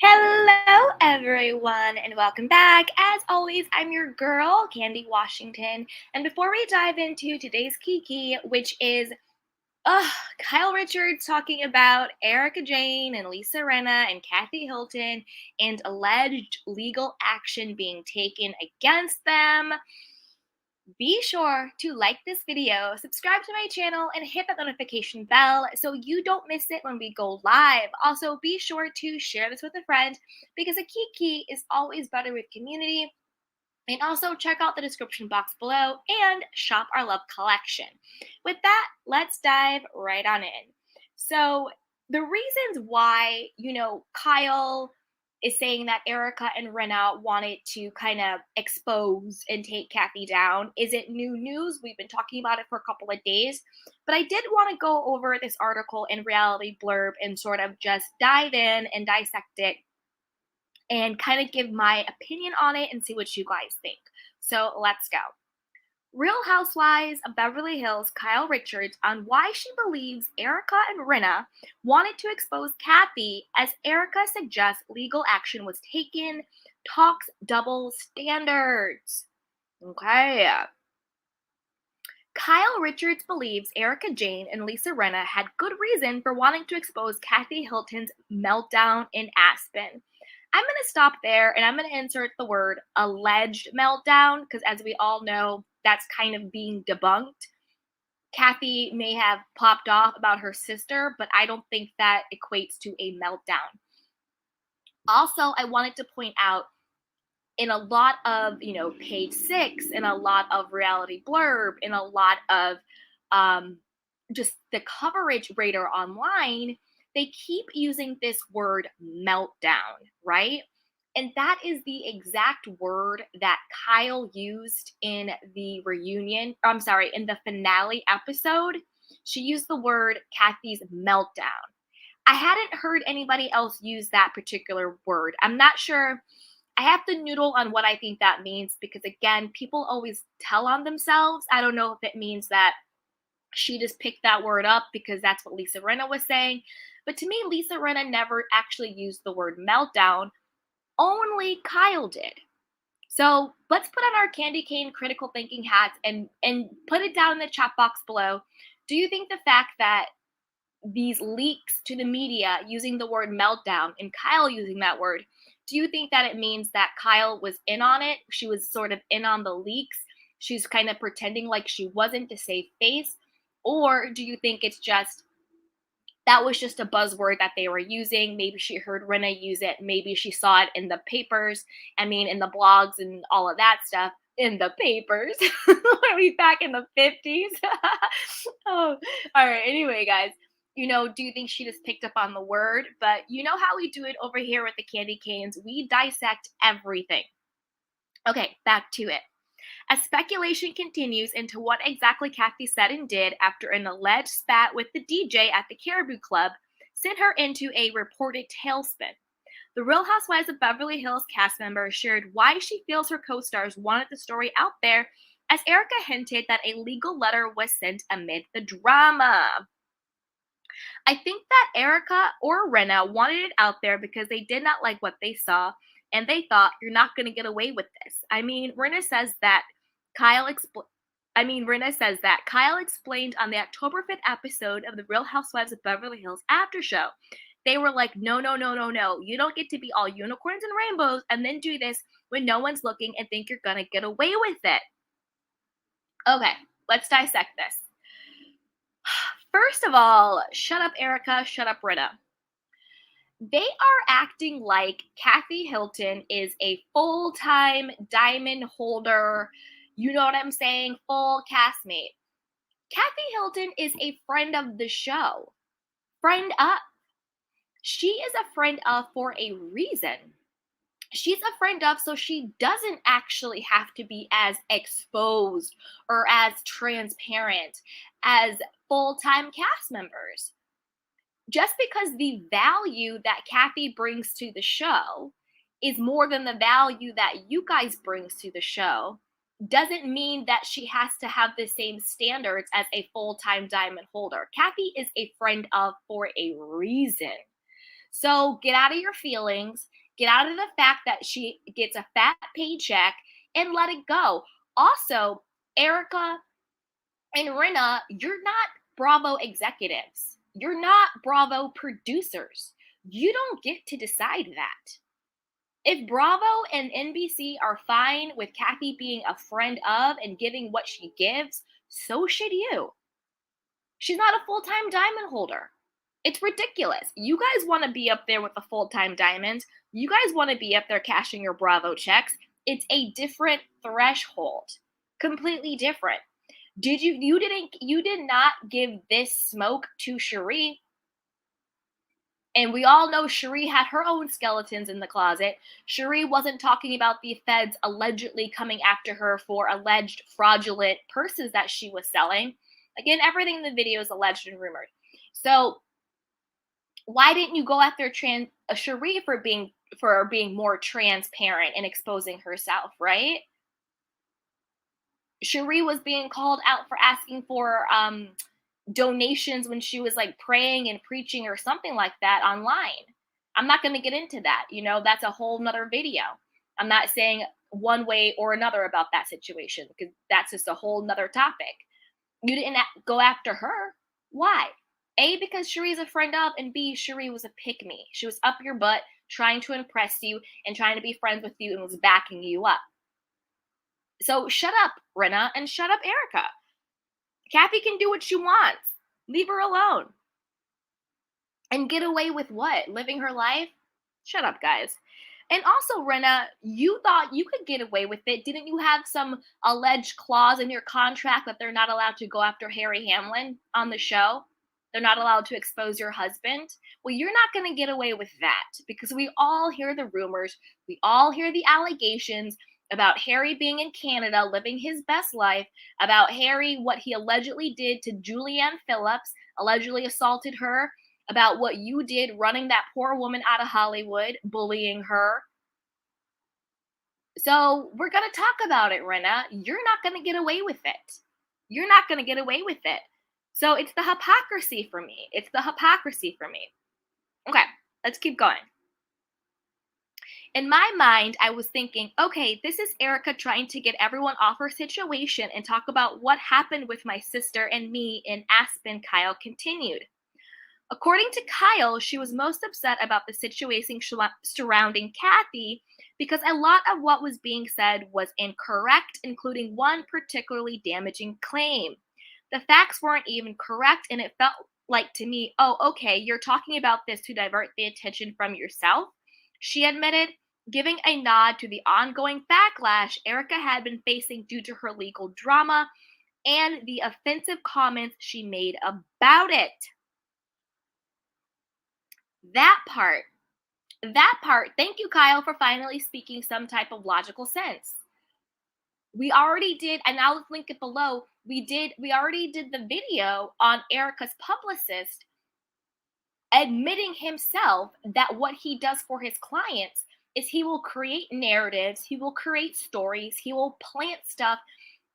Hello, everyone, and welcome back. As always, I'm your girl, Candy Washington. And before we dive into today's Kiki, which is Kyle Richards talking about Erika Jayne and Lisa Rinna and Kathy Hilton and alleged legal action being taken against them. Be sure to like this video, subscribe to my channel, and hit that notification bell so you don't miss it when we go live. Also, be sure to share this with a friend because a kiki is always better with community. And also check out the description box below and shop our love collection. With that, let's dive right on in. So, the reasons why, Kyle is saying that Erika and Rinna wanted to kind of expose and take Kathy down isn't new news. We've been talking about it for a couple of days. But I did want to go over this article in Reality Blurb and sort of just dive in and dissect it and kind of give my opinion on it and see what you guys think. So let's go. Real Housewives of Beverly Hills Kyle Richards on why she believes Erika and Rinna wanted to expose Kathy as Erika suggests legal action was taken, talks double standards. Okay. Kyle Richards believes Erika Jayne and Lisa Rinna had good reason for wanting to expose Kathy Hilton's meltdown in Aspen. I'm going to stop there and I'm going to insert the word alleged meltdown because, as we all know, that's kind of being debunked. Kathy may have popped off about her sister, but I don't think that equates to a meltdown. Also, I wanted to point out in a lot of, page 6, in a lot of Reality Blurb, in a lot of just the coverage radar online, they keep using this word meltdown, right? And that is the exact word that Kyle used in the in the finale episode. She used the word Kathy's meltdown. I hadn't heard anybody else use that particular word. I'm not sure. I have to noodle on what I think that means because, again, people always tell on themselves. I don't know if it means that she just picked that word up because that's what Lisa Rinna was saying. But to me, Lisa Rinna never actually used the word meltdown. Only Kyle did. So let's put on our candy cane critical thinking hats and put it down in the chat box below. Do you think the fact that these leaks to the media using the word meltdown and Kyle using that word, do you think that it means that Kyle was in on it? She was sort of in on the leaks. She's kind of pretending like she wasn't to save face. Or do you think it's just that was just a buzzword that they were using? Maybe she heard Rinna use it. Maybe she saw it in the papers. In the blogs and all of that stuff. In the papers. Are we back in the 50s? Oh, all right. Anyway, guys, do you think she just picked up on the word? But you know how we do it over here with the candy canes. We dissect everything. Okay, back to it. As speculation continues into what exactly Kathy said and did after an alleged spat with the DJ at the Caribou Club sent her into a reported tailspin. The Real Housewives of Beverly Hills cast member shared why she feels her co-stars wanted the story out there, as Erika hinted that a legal letter was sent amid the drama. I think that Erika or Rinna wanted it out there because they did not like what they saw, and they thought, you're not going to get away with this. Rinna says that Kyle explained on the October 5th episode of the Real Housewives of Beverly Hills after show. They were like, no, no, no, no, no. You don't get to be all unicorns and rainbows and then do this when no one's looking and think you're going to get away with it. Okay, let's dissect this. First of all, shut up, Erika. Shut up, Rinna. They are acting like Kathy Hilton is a full-time diamond holder, you know what I'm saying, full castmate. Kathy Hilton is a friend of the show. Friend up. She is a friend of for a reason. She's a friend of, so she doesn't actually have to be as exposed or as transparent as full-time cast members. Just because the value that Kathy brings to the show is more than the value that you guys brings to the show doesn't mean that she has to have the same standards as a full-time diamond holder. Kathy is a friend of for a reason. So get out of your feelings, get out of the fact that she gets a fat paycheck, and let it go. Also, Erika and Rinna, you're not Bravo executives. You're not Bravo producers. You don't get to decide that. If Bravo and NBC are fine with Kathy being a friend of and giving what she gives, so should you. She's not a full time diamond holder. It's ridiculous. You guys want to be up there with the full time diamonds. You guys want to be up there cashing your Bravo checks. It's a different threshold. Completely different. You did not give this smoke to Cherie. And we all know Cherie had her own skeletons in the closet. Cherie wasn't talking about the feds allegedly coming after her for alleged fraudulent purses that she was selling. Again, everything in the video is alleged and rumored. So why didn't you go after Cherie for being more transparent and exposing herself, right? Cherie was being called out for asking for donations when she was like praying and preaching or something like that online. I'm not going to get into that. That's a whole nother video. I'm not saying one way or another about that situation because that's just a whole nother topic. You didn't go after her. Why? A, because Cherie's a friend of, and B, Cherie was a pick me. She was up your butt trying to impress you and trying to be friends with you and was backing you up. So shut up, Rinna, and shut up, Erika. Kathy can do what she wants. Leave her alone. And get away with what? Living her life? Shut up, guys. And also, Rinna, you thought you could get away with it. Didn't you have some alleged clause in your contract that they're not allowed to go after Harry Hamlin on the show? They're not allowed to expose your husband? Well, you're not going to get away with that because we all hear the rumors. We all hear the allegations about Harry being in Canada, living his best life, about Harry, what he allegedly did to Julianne Phillips, allegedly assaulted her, about what you did running that poor woman out of Hollywood, bullying her. So we're going to talk about it, Rinna. You're not going to get away with it. You're not going to get away with it. So it's the hypocrisy for me. It's the hypocrisy for me. Okay, let's keep going. In my mind, I was thinking, okay, this is Erika trying to get everyone off her situation and talk about what happened with my sister and me in Aspen, Kyle continued. According to Kyle, she was most upset about the situation surrounding Kathy because a lot of what was being said was incorrect, including one particularly damaging claim. The facts weren't even correct, and it felt like to me, oh, okay, you're talking about this to divert the attention from yourself, she admitted, giving a nod to the ongoing backlash Erika had been facing due to her legal drama and the offensive comments she made about it. That part, thank you, Kyle, for finally speaking some type of logical sense. We already did, and I'll link it below. We already did the video on Erika's publicist admitting himself that what he does for his clients is he will create narratives, he will create stories, he will plant stuff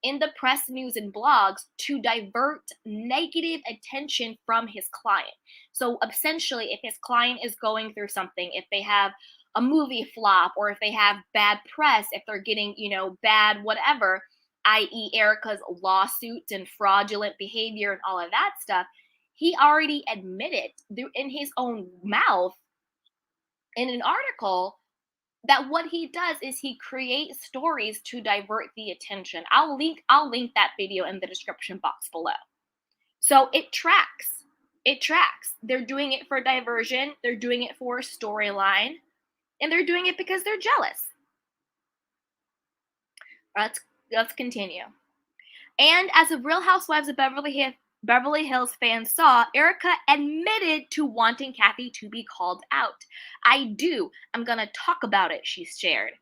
in the press, news, and blogs to divert negative attention from his client. So essentially, if his client is going through something, if they have a movie flop, or if they have bad press, if they're getting, bad whatever, i.e. Erika's lawsuits and fraudulent behavior and all of that stuff, he already admitted in his own mouth in an article that what he does is he creates stories to divert the attention. I'll link that video in the description box below. So it tracks. It tracks. They're doing it for diversion, they're doing it for a storyline, and they're doing it because they're jealous. Let's continue. And as a Real Housewives of Beverly Hills fans saw, Erika admitted to wanting Kathy to be called out. I'm going to talk about it, she shared.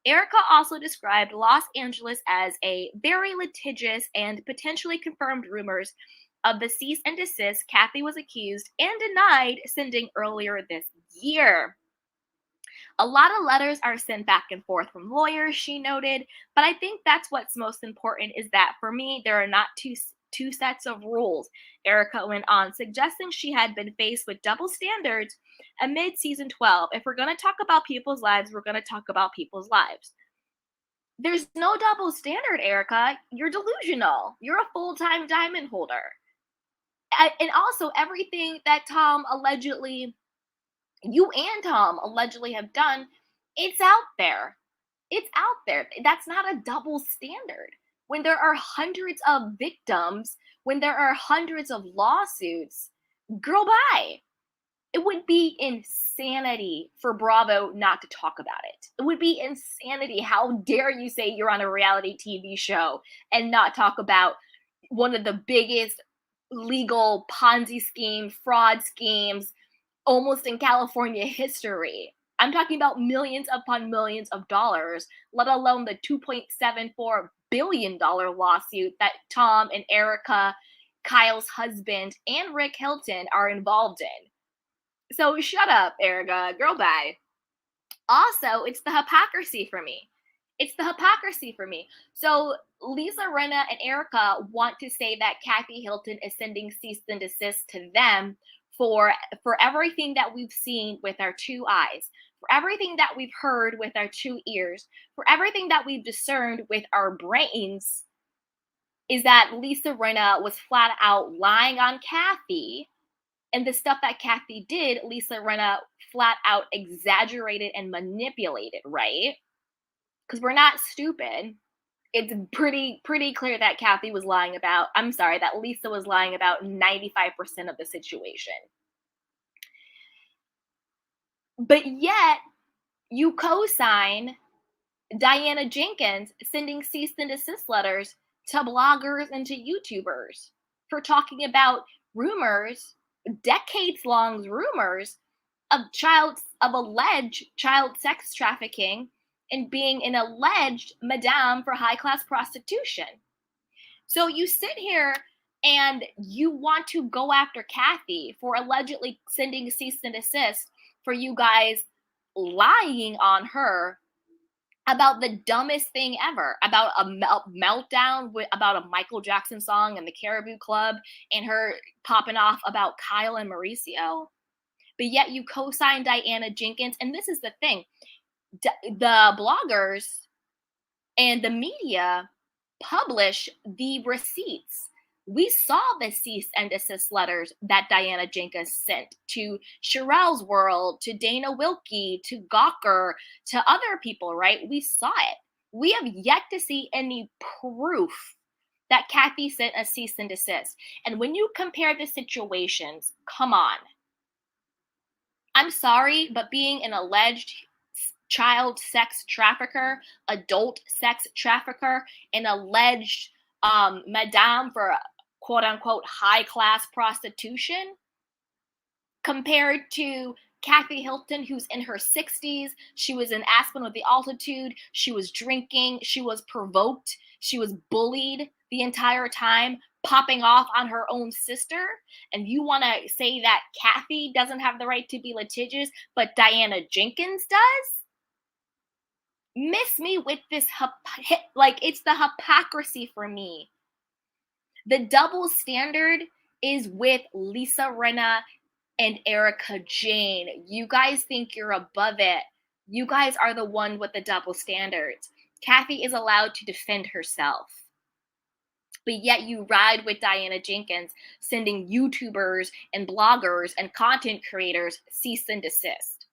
Erika also described Los Angeles as a very litigious and potentially confirmed rumors of the cease and desist Kathy was accused and denied sending earlier this year. A lot of letters are sent back and forth from lawyers, she noted, but I think that's what's most important is that for me, there are not two sets of rules, Erika went on, suggesting she had been faced with double standards amid season 12. If we're going to talk about people's lives, we're going to talk about people's lives. There's no double standard, Erika. You're delusional. You're a full-time diamond holder. And also, everything that you and Tom allegedly have done, it's out there. It's out there. That's not a double standard. When there are hundreds of victims, when there are hundreds of lawsuits, girl, bye. It would be insanity for Bravo not to talk about it. It would be insanity. How dare you say you're on a reality TV show and not talk about one of the biggest legal Ponzi scheme, fraud schemes, almost in California history. I'm talking about millions upon millions of dollars, let alone the $2.74 billion lawsuit that Tom and Erika, Kyle's husband, and Rick Hilton are involved in. So shut up, Erika. Girl, bye. Also, it's the hypocrisy for me. It's the hypocrisy for me. So Lisa, Rinna, and Erika want to say that Kathy Hilton is sending cease and desist to them for everything that we've seen with our two eyes, for everything that we've heard with our two ears, for everything that we've discerned with our brains, is that Lisa Rinna was flat out lying on Kathy. And the stuff that Kathy did, Lisa Rinna flat out exaggerated and manipulated, right? Because we're not stupid. It's pretty clear that Kathy was lying about, that Lisa was lying about 95% of the situation. But yet, you co-sign Diana Jenkins sending cease and desist letters to bloggers and to YouTubers for talking about rumors, decades-long rumors of alleged child sex trafficking and being an alleged madame for high-class prostitution. So you sit here and you want to go after Kathy for allegedly sending cease and desist for you guys lying on her about the dumbest thing ever, about a meltdown about a Michael Jackson song and the Caribou Club, and her popping off about Kyle and Mauricio. But yet you co-sign Diana Jenkins. And this is the thing. The bloggers and the media publish the receipts. We saw the cease and desist letters that Diana Jenkins sent to Sherelle's World, to Dana Wilkie, to Gawker, to other people, right? We saw it. We have yet to see any proof that Kathy sent a cease and desist. And when you compare the situations, come on. I'm sorry, but being an alleged child sex trafficker, adult sex trafficker, an alleged madame for quote unquote high class prostitution, compared to Kathy Hilton, who's in her 60s. She was in Aspen with the altitude. She was drinking. She was provoked. She was bullied the entire time, popping off on her own sister. And you want to say that Kathy doesn't have the right to be litigious, but Diana Jenkins does? Miss me with this, it's the hypocrisy for me. The double standard is with Lisa Rinna and Erika Jayne. You guys think you're above it. You guys are the one with the double standards. Kathy is allowed to defend herself. But yet you ride with Diana Jenkins, sending YouTubers and bloggers and content creators cease and desist.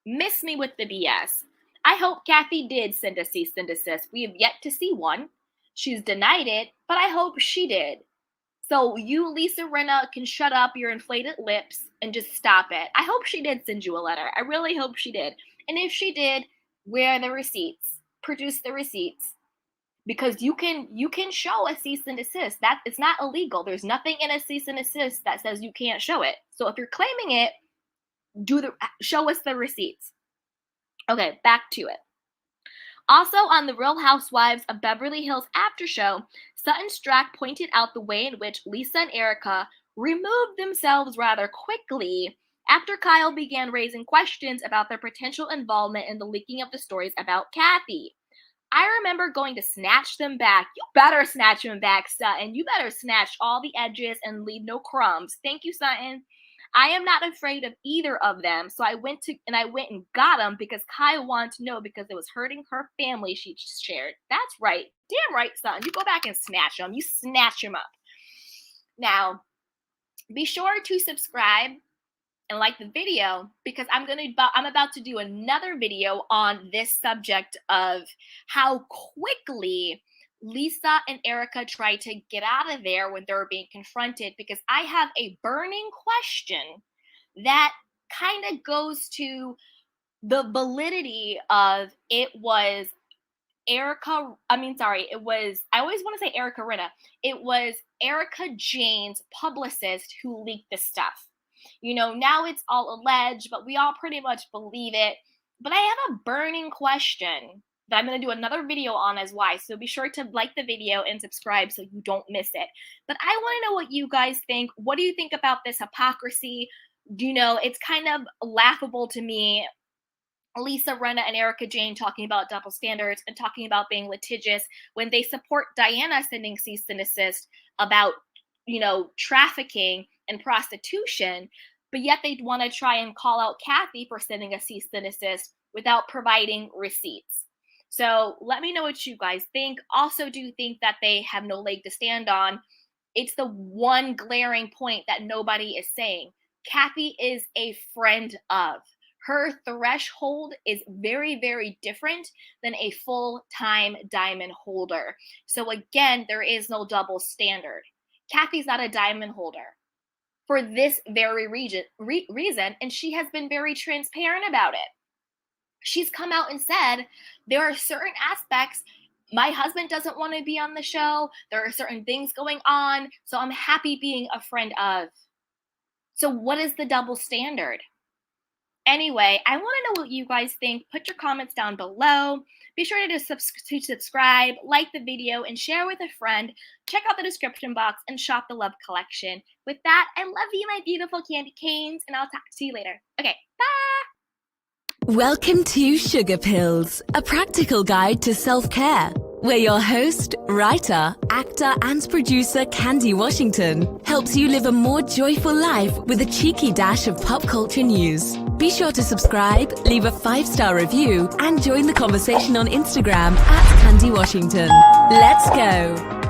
Miss me with the BS. I hope Kathy did send a cease and desist. We have yet to see one. She's denied it, but I hope she did. So you, Lisa Rinna, can shut up your inflated lips and just stop it. I hope she did send you a letter. I really hope she did. And if she did, where are the receipts? Produce the receipts. Because you can show a cease and desist. That it's not illegal. There's nothing in a cease and desist that says you can't show it. So if you're claiming it, show us the receipts. Okay, back to it. Also on the Real Housewives of Beverly Hills after show, Sutton Strack pointed out the way in which Lisa and Erika removed themselves rather quickly after Kyle began raising questions about their potential involvement in the leaking of the stories about Kathy. I remember going to snatch them back. You better snatch them back, Sutton. You better snatch all the edges and leave no crumbs. Thank you, Sutton. I am not afraid of either of them. So I went and got them because Kai wanted to know because it was hurting her family, she shared. That's right. Damn right, son. You go back and snatch them. You snatch them up. Now, be sure to subscribe and like the video because I'm about to do another video on this subject of how quickly Lisa and Erika tried to get out of there when they were being confronted, because I have a burning question that kind of goes to the validity of it was Erika, I always want to say Erika Rinna. It was Erika Jayne's publicist who leaked this stuff. You know, now it's all alleged, but we all pretty much believe it. But I have a burning question that I'm going to do another video on as why. So be sure to like the video and subscribe so you don't miss it. But I want to know what you guys think. What do you think about this hypocrisy? You know, it's kind of laughable to me. Lisa Rinna and Erika Jayne talking about double standards and talking about being litigious when they support Diana sending cease and desist about, you know, trafficking and prostitution, but yet they want to try and call out Kathy for sending a cease and desist without providing receipts. So let me know what you guys think. Also, do you think that they have no leg to stand on? It's the one glaring point that nobody is saying. Kathy is a friend of. Her threshold is very, very different than a full-time diamond holder. So again, there is no double standard. Kathy's not a diamond holder for this very reason, and she has been very transparent about it. She's come out and said, there are certain aspects, my husband doesn't want to be on the show, there are certain things going on, so I'm happy being a friend of. So what is the double standard? Anyway, I want to know what you guys think. Put your comments down below. Be sure to subscribe, like the video, and share with a friend. Check out the description box and shop the Love collection. With that, I love you, my beautiful candy canes, and I'll talk to you later. Okay, bye! Welcome to Sugar Pills, a practical guide to self-care, where your host, writer, actor, and producer Candy Washington helps you live a more joyful life with a cheeky dash of pop culture news. Be sure to subscribe, leave a 5-star review, and join the conversation on Instagram @Candy Washington. Let's go!